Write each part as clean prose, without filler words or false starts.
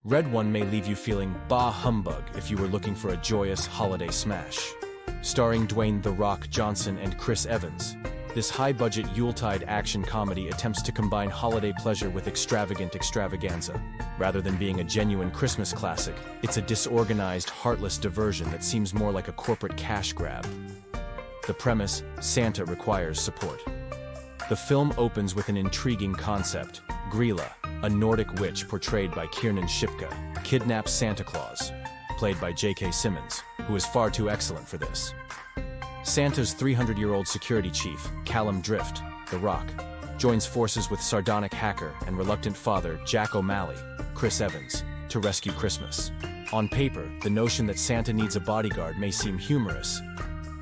Red One may leave you feeling bah humbug if you were looking for a joyous holiday smash. Starring Dwayne "The Rock" Johnson and Chris Evans, this high-budget Yuletide action comedy attempts to combine holiday pleasure with extravagant extravaganza. Rather than being a genuine Christmas classic, it's a disorganized, heartless diversion that seems more like a corporate cash grab. The premise: Santa requires support. The film opens with an intriguing concept. Grilla, a Nordic witch portrayed by Kiernan Shipka, kidnaps Santa Claus, played by J.K. Simmons, who is far too excellent for this. Santa's 300-year-old security chief, Callum Drift, The Rock, joins forces with sardonic hacker and reluctant father Jack O'Malley, Chris Evans, to rescue Christmas. On paper, the notion that Santa needs a bodyguard may seem humorous,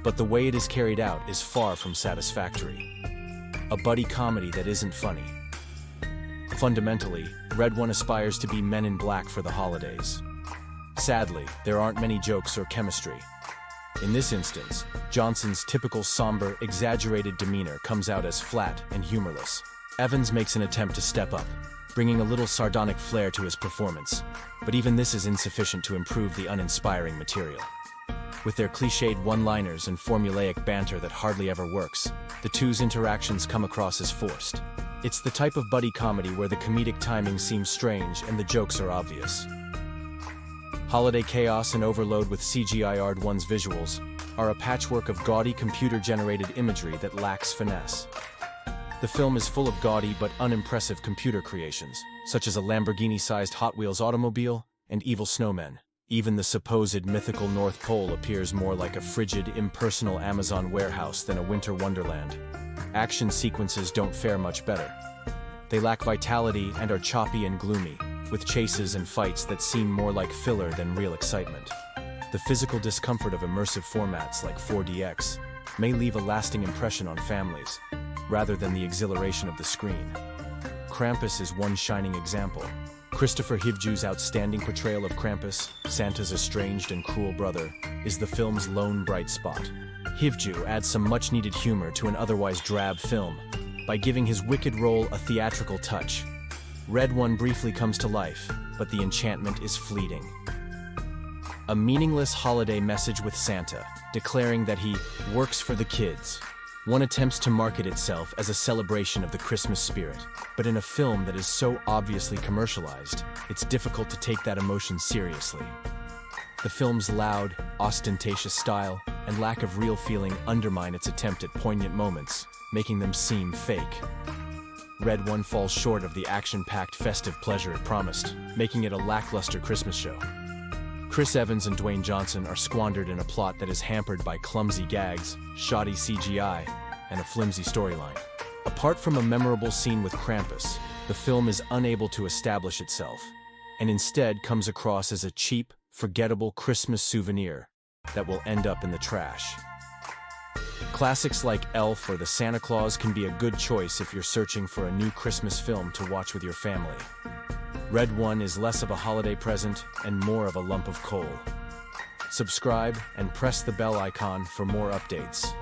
but the way it is carried out is far from satisfactory. A buddy comedy that isn't funny. Fundamentally, Red One aspires to be Men in Black for the holidays. Sadly, there aren't many jokes or chemistry. In this instance, Johnson's typical somber, exaggerated demeanor comes out as flat and humorless. Evans makes an attempt to step up, bringing a little sardonic flair to his performance, but even this is insufficient to improve the uninspiring material. With their cliched one-liners and formulaic banter that hardly ever works, the two's interactions come across as forced. It's the type of buddy comedy where the comedic timing seems strange and the jokes are obvious. Holiday chaos and overload with CGI-ed one's visuals are a patchwork of gaudy computer-generated imagery that lacks finesse. The film is full of gaudy but unimpressive computer creations, such as a Lamborghini-sized Hot Wheels automobile and evil snowmen. Even the supposed mythical North Pole appears more like a frigid, impersonal Amazon warehouse than a winter wonderland. Action sequences don't fare much better. They lack vitality and are choppy and gloomy, with chases and fights that seem more like filler than real excitement. The physical discomfort of immersive formats like 4DX may leave a lasting impression on families, rather than the exhilaration of the screen. Krampus is one shining example. Christopher Hivju's outstanding portrayal of Krampus, Santa's estranged and cruel brother, is the film's lone bright spot. Hivju adds some much-needed humor to an otherwise drab film by giving his wicked role a theatrical touch. Red One briefly comes to life, but the enchantment is fleeting. A meaningless holiday message with Santa, declaring that he works for the kids. One attempts to market itself as a celebration of the Christmas spirit, but in a film that is so obviously commercialized, it's difficult to take that emotion seriously. The film's loud, ostentatious style and lack of real feeling undermine its attempt at poignant moments, making them seem fake. Red One falls short of the action-packed festive pleasure it promised, making it a lackluster Christmas show. Chris Evans and Dwayne Johnson are squandered in a plot that is hampered by clumsy gags, shoddy CGI, and a flimsy storyline. Apart from a memorable scene with Krampus, the film is unable to establish itself, and instead comes across as a cheap, forgettable Christmas souvenir that will end up in the trash. Classics like E.L.F. or the Santa Claus can be a good choice if you're searching for a new Christmas film to watch with your family. Red One is less of a holiday present and more of a lump of coal. Subscribe and press the bell icon for more updates.